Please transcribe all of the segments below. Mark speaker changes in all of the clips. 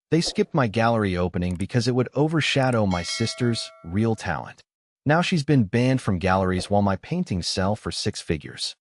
Speaker 1: They skipped my gallery opening because it would overshadow my sister's real talent. Now she's been banned from galleries while my paintings sell for six figures.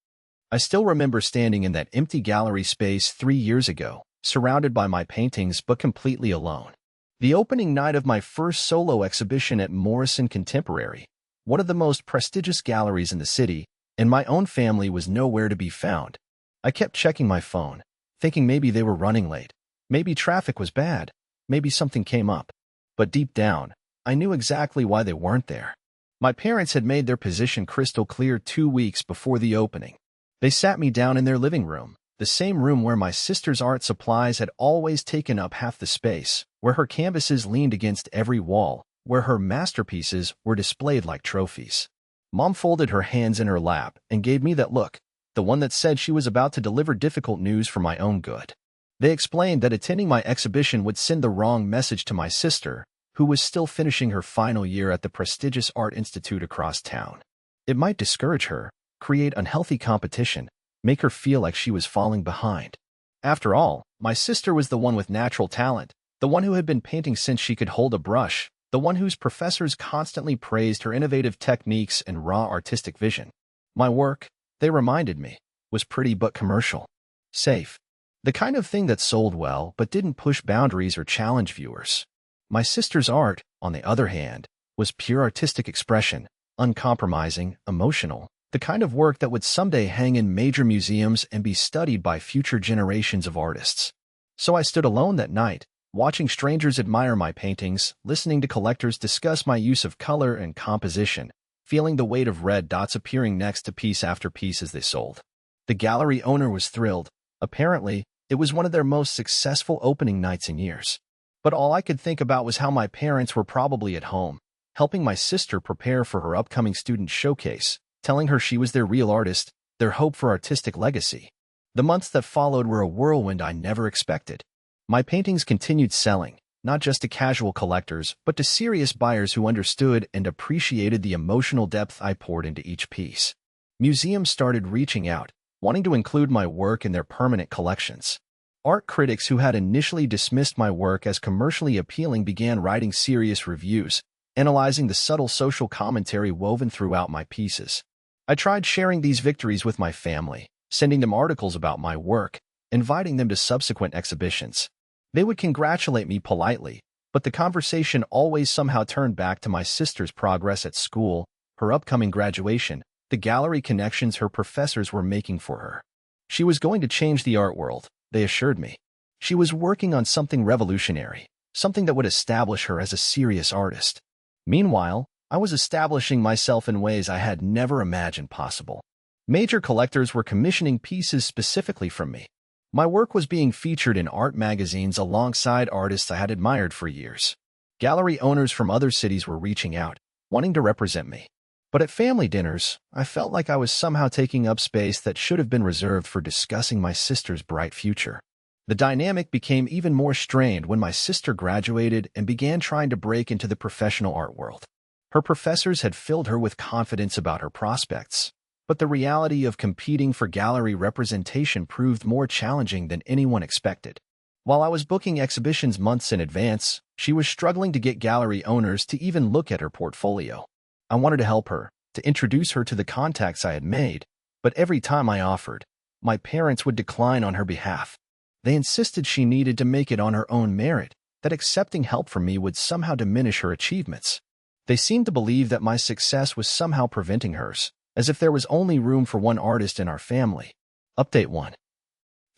Speaker 1: I still remember standing in that empty gallery space 3 years ago, surrounded by my paintings but completely alone. The opening night of my first solo exhibition at Morrison Contemporary, one of the most prestigious galleries in the city, and my own family was nowhere to be found. I kept checking my phone, thinking maybe they were running late. Maybe traffic was bad. Maybe something came up. But deep down, I knew exactly why they weren't there. My parents had made their position crystal clear 2 weeks before the opening. They sat me down in their living room, the same room where my sister's art supplies had always taken up half the space, where her canvases leaned against every wall, where her masterpieces were displayed like trophies. Mom folded her hands in her lap and gave me that look, the one that said she was about to deliver difficult news for my own good. They explained that attending my exhibition would send the wrong message to my sister, who was still finishing her final year at the prestigious art institute across town. It might discourage her, create unhealthy competition, make her feel like she was falling behind. After all, my sister was the one with natural talent, the one who had been painting since she could hold a brush, the one whose professors constantly praised her innovative techniques and raw artistic vision. My work, they reminded me, was pretty but commercial. Safe. The kind of thing that sold well but didn't push boundaries or challenge viewers. My sister's art, on the other hand, was pure artistic expression, uncompromising, emotional, the kind of work that would someday hang in major museums and be studied by future generations of artists. So I stood alone that night, watching strangers admire my paintings, listening to collectors discuss my use of color and composition, feeling the weight of red dots appearing next to piece after piece as they sold. The gallery owner was thrilled. Apparently, it was one of their most successful opening nights in years. But all I could think about was how my parents were probably at home, helping my sister prepare for her upcoming student showcase, telling her she was their real artist, their hope for artistic legacy. The months that followed were a whirlwind I never expected. My paintings continued selling, not just to casual collectors, but to serious buyers who understood and appreciated the emotional depth I poured into each piece. Museums started reaching out, wanting to include my work in their permanent collections. Art critics who had initially dismissed my work as commercially appealing began writing serious reviews, analyzing the subtle social commentary woven throughout my pieces. I tried sharing these victories with my family, sending them articles about my work, inviting them to subsequent exhibitions. They would congratulate me politely, but the conversation always somehow turned back to my sister's progress at school, her upcoming graduation, the gallery connections her professors were making for her. She was going to change the art world, they assured me. She was working on something revolutionary, something that would establish her as a serious artist. Meanwhile, I was establishing myself in ways I had never imagined possible. Major collectors were commissioning pieces specifically from me. My work was being featured in art magazines alongside artists I had admired for years. Gallery owners from other cities were reaching out, wanting to represent me. But at family dinners, I felt like I was somehow taking up space that should have been reserved for discussing my sister's bright future. The dynamic became even more strained when my sister graduated and began trying to break into the professional art world. Her professors had filled her with confidence about her prospects, but the reality of competing for gallery representation proved more challenging than anyone expected. While I was booking exhibitions months in advance, she was struggling to get gallery owners to even look at her portfolio. I wanted to help her, to introduce her to the contacts I had made, but every time I offered, my parents would decline on her behalf. They insisted she needed to make it on her own merit, that accepting help from me would somehow diminish her achievements. They seemed to believe that my success was somehow preventing hers, as if there was only room for one artist in our family. Update 1.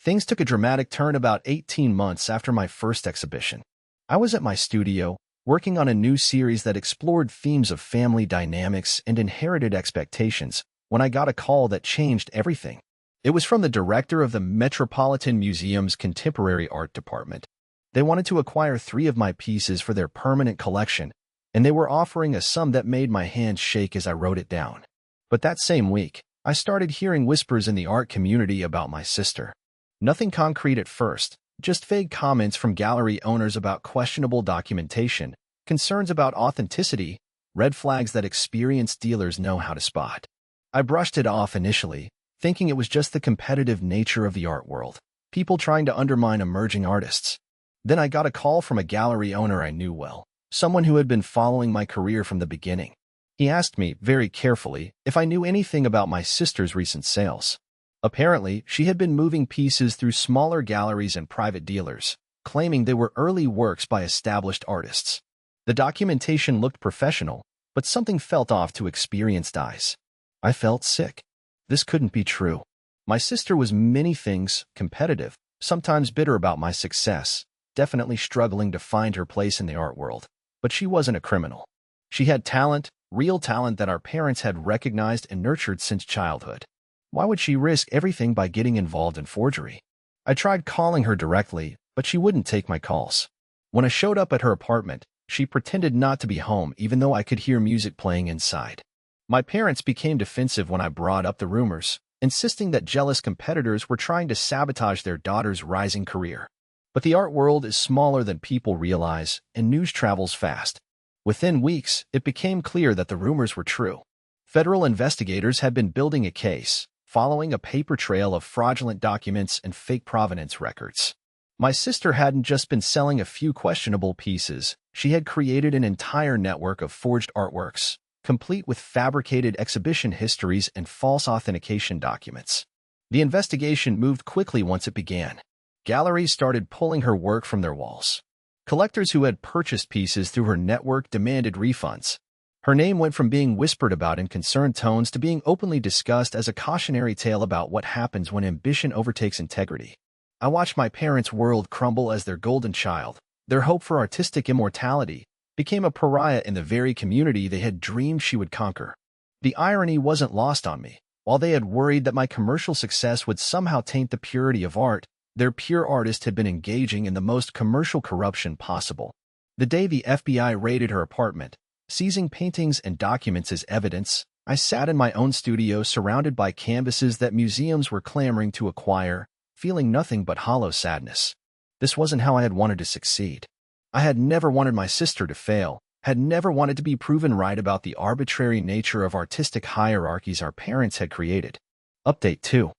Speaker 1: Things took a dramatic turn about 18 months after my first exhibition. I was at my studio, working on a new series that explored themes of family dynamics and inherited expectations, when I got a call that changed everything. It was from the director of the Metropolitan Museum's Contemporary Art Department. They wanted to acquire 3 of my pieces for their permanent collection, and they were offering a sum that made my hands shake as I wrote it down. But that same week, I started hearing whispers in the art community about my sister. Nothing concrete at first, just vague comments from gallery owners about questionable documentation, concerns about authenticity, red flags that experienced dealers know how to spot. I brushed it off initially, thinking it was just the competitive nature of the art world, people trying to undermine emerging artists. Then I got a call from a gallery owner I knew well, someone who had been following my career from the beginning. He asked me, very carefully, if I knew anything about my sister's recent sales. Apparently, she had been moving pieces through smaller galleries and private dealers, claiming they were early works by established artists. The documentation looked professional, but something felt off to experienced eyes. I felt sick. This couldn't be true. My sister was many things: competitive, sometimes bitter about my success, definitely struggling to find her place in the art world. But she wasn't a criminal. She had talent, real talent that our parents had recognized and nurtured since childhood. Why would she risk everything by getting involved in forgery? I tried calling her directly, but she wouldn't take my calls. When I showed up at her apartment, she pretended not to be home even though I could hear music playing inside. My parents became defensive when I brought up the rumors, insisting that jealous competitors were trying to sabotage their daughter's rising career. But the art world is smaller than people realize, and news travels fast. Within weeks, it became clear that the rumors were true. Federal investigators had been building a case, following a paper trail of fraudulent documents and fake provenance records. My sister hadn't just been selling a few questionable pieces, she had created an entire network of forged artworks, complete with fabricated exhibition histories and false authentication documents. The investigation moved quickly once it began. Galleries started pulling her work from their walls. Collectors who had purchased pieces through her network demanded refunds. Her name went from being whispered about in concerned tones to being openly discussed as a cautionary tale about what happens when ambition overtakes integrity. I watched my parents' world crumble as their golden child, their hope for artistic immortality, became a pariah in the very community they had dreamed she would conquer. The irony wasn't lost on me. While they had worried that my commercial success would somehow taint the purity of art, their pure artist had been engaging in the most commercial corruption possible. The day the FBI raided her apartment, seizing paintings and documents as evidence, I sat in my own studio surrounded by canvases that museums were clamoring to acquire, feeling nothing but hollow sadness. This wasn't how I had wanted to succeed. I had never wanted my sister to fail, had never wanted to be proven right about the arbitrary nature of artistic hierarchies our parents had created. Update 2.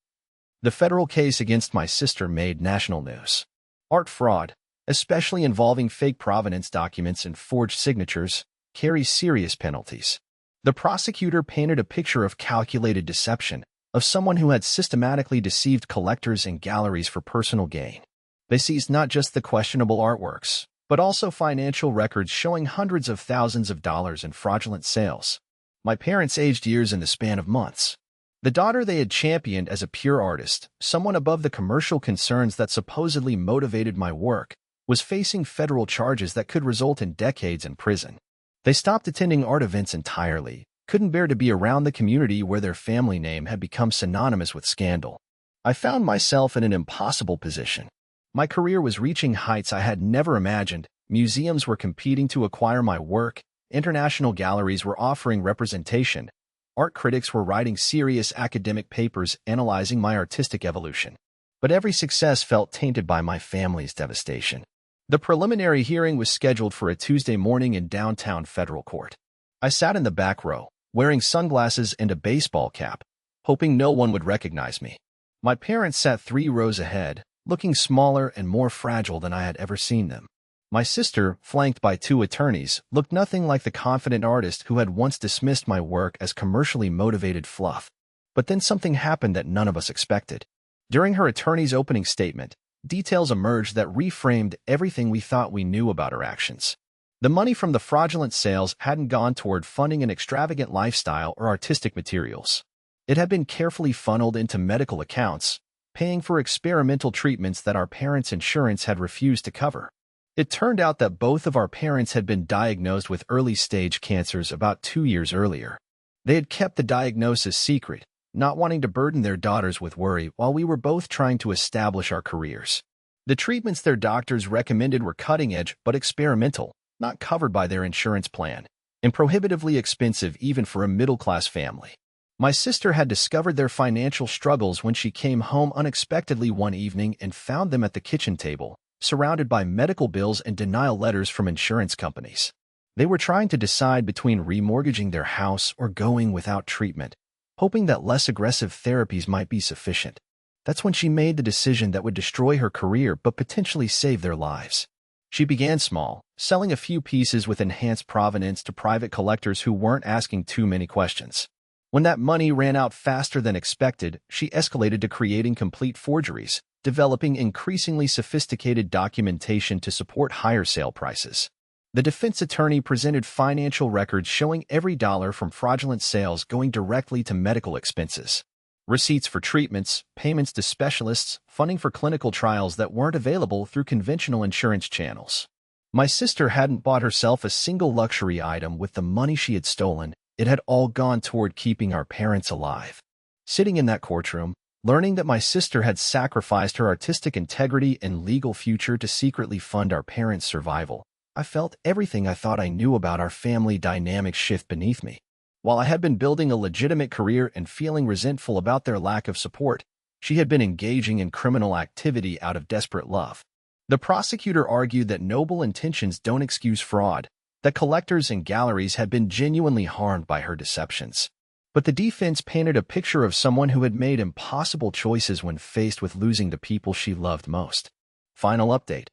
Speaker 1: The federal case against my sister made national news. Art fraud, especially involving fake provenance documents and forged signatures, carries serious penalties. The prosecutor painted a picture of calculated deception, of someone who had systematically deceived collectors and galleries for personal gain. They seized not just the questionable artworks, but also financial records showing hundreds of thousands of dollars in fraudulent sales. My parents aged years in the span of months. The daughter they had championed as a pure artist, someone above the commercial concerns that supposedly motivated my work, was facing federal charges that could result in decades in prison. They stopped attending art events entirely, couldn't bear to be around the community where their family name had become synonymous with scandal. I found myself in an impossible position. My career was reaching heights I had never imagined, museums were competing to acquire my work, international galleries were offering representation, art critics were writing serious academic papers analyzing my artistic evolution. But every success felt tainted by my family's devastation. The preliminary hearing was scheduled for a Tuesday morning in downtown federal court. I sat in the back row, wearing sunglasses and a baseball cap, hoping no one would recognize me. My parents sat 3 rows ahead, looking smaller and more fragile than I had ever seen them. My sister, flanked by 2 attorneys, looked nothing like the confident artist who had once dismissed my work as commercially motivated fluff. But then something happened that none of us expected. During her attorney's opening statement, details emerged that reframed everything we thought we knew about her actions. The money from the fraudulent sales hadn't gone toward funding an extravagant lifestyle or artistic materials. It had been carefully funneled into medical accounts, paying for experimental treatments that our parents' insurance had refused to cover. It turned out that both of our parents had been diagnosed with early-stage cancers about 2 years earlier. They had kept the diagnosis secret, not wanting to burden their daughters with worry while we were both trying to establish our careers. The treatments their doctors recommended were cutting-edge but experimental, not covered by their insurance plan, and prohibitively expensive even for a middle-class family. My sister had discovered their financial struggles when she came home unexpectedly one evening and found them at the kitchen table, surrounded by medical bills and denial letters from insurance companies. They were trying to decide between remortgaging their house or going without treatment, hoping that less aggressive therapies might be sufficient. That's when she made the decision that would destroy her career but potentially save their lives. She began small, selling a few pieces with enhanced provenance to private collectors who weren't asking too many questions. When that money ran out faster than expected, she escalated to creating complete forgeries, developing increasingly sophisticated documentation to support higher sale prices. The defense attorney presented financial records showing every dollar from fraudulent sales going directly to medical expenses. Receipts for treatments, payments to specialists, funding for clinical trials that weren't available through conventional insurance channels. My sister hadn't bought herself a single luxury item with the money she had stolen. It had all gone toward keeping our parents alive. Sitting in that courtroom, learning that my sister had sacrificed her artistic integrity and legal future to secretly fund our parents' survival, I felt everything I thought I knew about our family dynamic shift beneath me. While I had been building a legitimate career and feeling resentful about their lack of support, she had been engaging in criminal activity out of desperate love. The prosecutor argued that noble intentions don't excuse fraud, that collectors and galleries had been genuinely harmed by her deceptions. But the defense painted a picture of someone who had made impossible choices when faced with losing the people she loved most. Final update.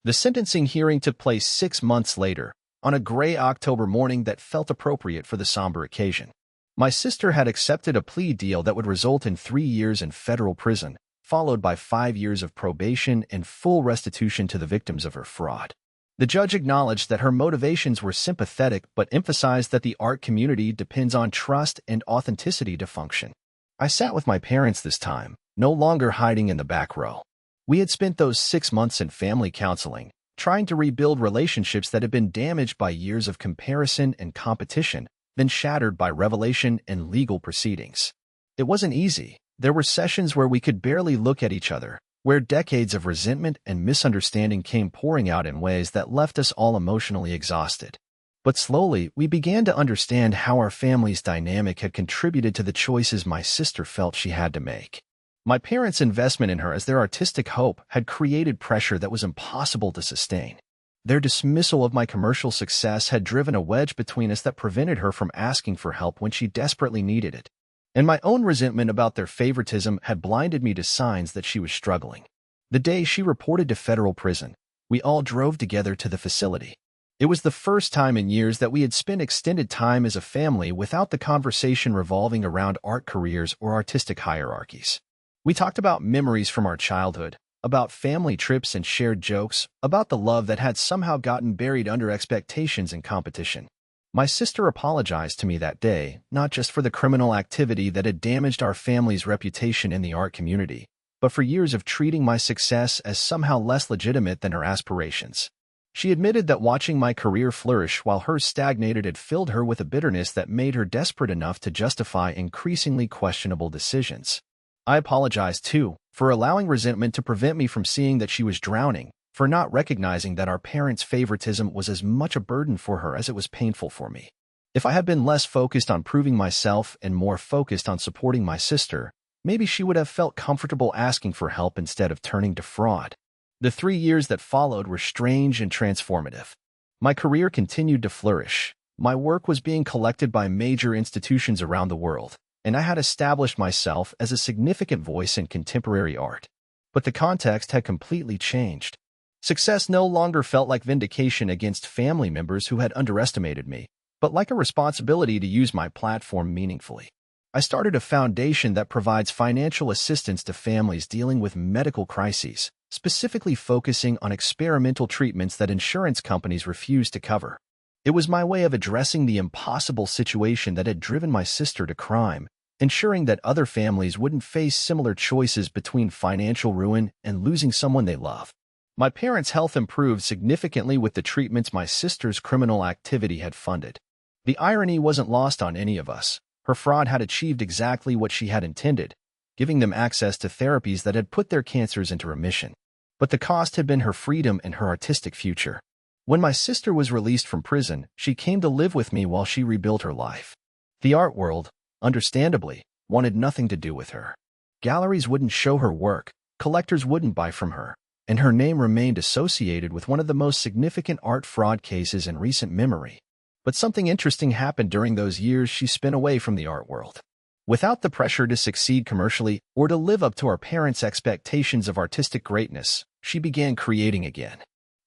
Speaker 1: The sentencing hearing took place 6 months later, on a gray October morning that felt appropriate for the somber occasion. My sister had accepted a plea deal that would result in 3 years in federal prison, followed by 5 years of probation and full restitution to the victims of her fraud. The judge acknowledged that her motivations were sympathetic but emphasized that the art community depends on trust and authenticity to function. I sat with my parents this time, no longer hiding in the back row. We had spent those 6 months in family counseling, trying to rebuild relationships that had been damaged by years of comparison and competition, then shattered by revelation and legal proceedings. It wasn't easy. There were sessions where we could barely look at each other, where decades of resentment and misunderstanding came pouring out in ways that left us all emotionally exhausted. But slowly, we began to understand how our family's dynamic had contributed to the choices my sister felt she had to make. My parents' investment in her as their artistic hope had created pressure that was impossible to sustain. Their dismissal of my commercial success had driven a wedge between us that prevented her from asking for help when she desperately needed it. And my own resentment about their favoritism had blinded me to signs that she was struggling. The day she reported to federal prison, we all drove together to the facility. It was the first time in years that we had spent extended time as a family without the conversation revolving around art careers or artistic hierarchies. We talked about memories from our childhood, about family trips and shared jokes, about the love that had somehow gotten buried under expectations and competition. My sister apologized to me that day, not just for the criminal activity that had damaged our family's reputation in the art community, but for years of treating my success as somehow less legitimate than her aspirations. She admitted that watching my career flourish while hers stagnated had filled her with a bitterness that made her desperate enough to justify increasingly questionable decisions. I apologized, too, for allowing resentment to prevent me from seeing that she was drowning, for not recognizing that our parents' favoritism was as much a burden for her as it was painful for me. If I had been less focused on proving myself and more focused on supporting my sister, maybe she would have felt comfortable asking for help instead of turning to fraud. The 3 years that followed were strange and transformative. My career continued to flourish. My work was being collected by major institutions around the world, and I had established myself as a significant voice in contemporary art. But the context had completely changed. Success no longer felt like vindication against family members who had underestimated me, but like a responsibility to use my platform meaningfully. I started a foundation that provides financial assistance to families dealing with medical crises, specifically focusing on experimental treatments that insurance companies refuse to cover. It was my way of addressing the impossible situation that had driven my sister to crime, ensuring that other families wouldn't face similar choices between financial ruin and losing someone they love. My parents' health improved significantly with the treatments my sister's criminal activity had funded. The irony wasn't lost on any of us. Her fraud had achieved exactly what she had intended, giving them access to therapies that had put their cancers into remission. But the cost had been her freedom and her artistic future. When my sister was released from prison, she came to live with me while she rebuilt her life. The art world, understandably, wanted nothing to do with her. Galleries wouldn't show her work, collectors wouldn't buy from her, and her name remained associated with one of the most significant art fraud cases in recent memory. But something interesting happened during those years she spent away from the art world. Without the pressure to succeed commercially or to live up to our parents' expectations of artistic greatness, she began creating again.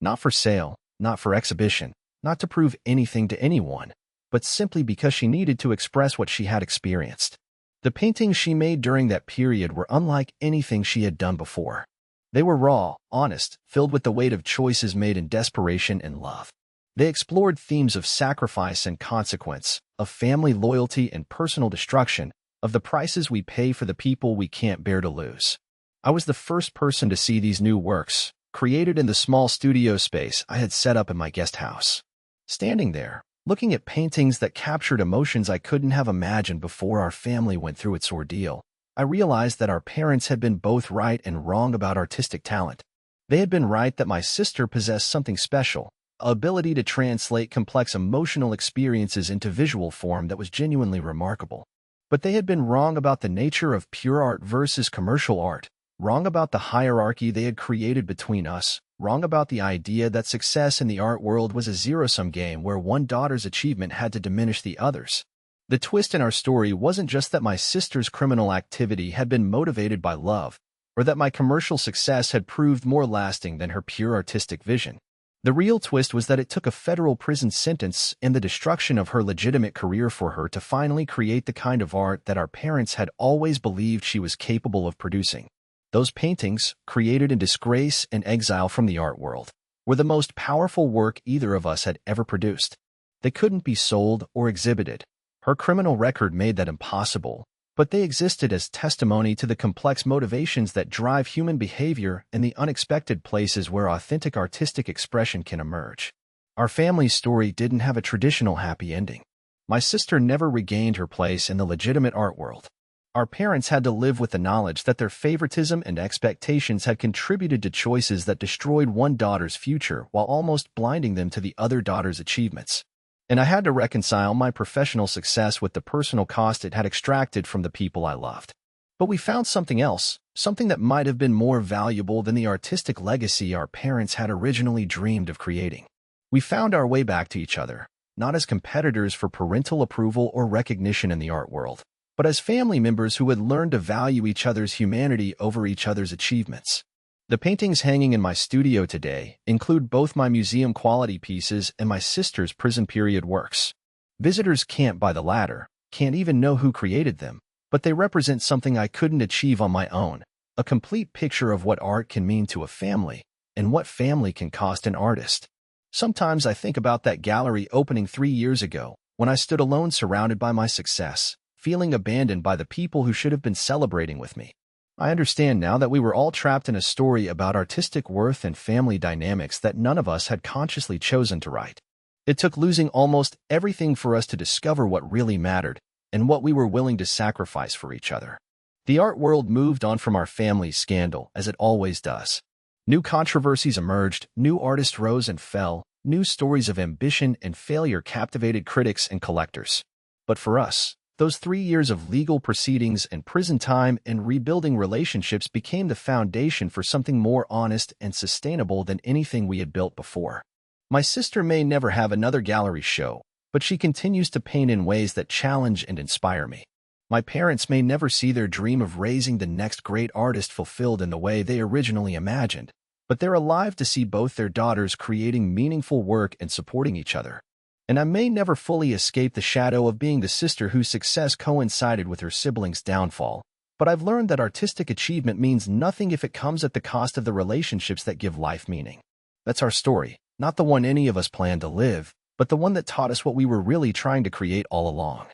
Speaker 1: Not for sale, not for exhibition, not to prove anything to anyone, but simply because she needed to express what she had experienced. The paintings she made during that period were unlike anything she had done before. They were raw, honest, filled with the weight of choices made in desperation and love. They explored themes of sacrifice and consequence, of family loyalty and personal destruction, of the prices we pay for the people we can't bear to lose. I was the first person to see these new works, created in the small studio space I had set up in my guest house. Standing there, looking at paintings that captured emotions I couldn't have imagined before our family went through its ordeal, I realized that our parents had been both right and wrong about artistic talent. They had been right that my sister possessed something special, an ability to translate complex emotional experiences into visual form that was genuinely remarkable. But they had been wrong about the nature of pure art versus commercial art, wrong about the hierarchy they had created between us, wrong about the idea that success in the art world was a zero-sum game where one daughter's achievement had to diminish the other's. The twist in our story wasn't just that my sister's criminal activity had been motivated by love, or that my commercial success had proved more lasting than her pure artistic vision. The real twist was that it took a federal prison sentence and the destruction of her legitimate career for her to finally create the kind of art that our parents had always believed she was capable of producing. Those paintings, created in disgrace and exile from the art world, were the most powerful work either of us had ever produced. They couldn't be sold or exhibited. Her criminal record made that impossible, but they existed as testimony to the complex motivations that drive human behavior and the unexpected places where authentic artistic expression can emerge. Our family's story didn't have a traditional happy ending. My sister never regained her place in the legitimate art world. Our parents had to live with the knowledge that their favoritism and expectations had contributed to choices that destroyed one daughter's future while almost blinding them to the other daughter's achievements. And I had to reconcile my professional success with the personal cost it had extracted from the people I loved. But we found something else, something that might have been more valuable than the artistic legacy our parents had originally dreamed of creating. We found our way back to each other, not as competitors for parental approval or recognition in the art world, but as family members who had learned to value each other's humanity over each other's achievements. The paintings hanging in my studio today include both my museum-quality pieces and my sister's prison-period works. Visitors can't buy the latter, can't even know who created them, but they represent something I couldn't achieve on my own, a complete picture of what art can mean to a family and what family can cost an artist. Sometimes I think about that gallery opening 3 years ago, when I stood alone surrounded by my success, feeling abandoned by the people who should have been celebrating with me. I understand now that we were all trapped in a story about artistic worth and family dynamics that none of us had consciously chosen to write. It took losing almost everything for us to discover what really mattered and what we were willing to sacrifice for each other. The art world moved on from our family's scandal, as it always does. New controversies emerged, new artists rose and fell, new stories of ambition and failure captivated critics and collectors. But for us, those 3 years of legal proceedings and prison time and rebuilding relationships became the foundation for something more honest and sustainable than anything we had built before. My sister may never have another gallery show, but she continues to paint in ways that challenge and inspire me. My parents may never see their dream of raising the next great artist fulfilled in the way they originally imagined, but they're alive to see both their daughters creating meaningful work and supporting each other. And I may never fully escape the shadow of being the sister whose success coincided with her siblings' downfall, but I've learned that artistic achievement means nothing if it comes at the cost of the relationships that give life meaning. That's our story, not the one any of us planned to live, but the one that taught us what we were really trying to create all along.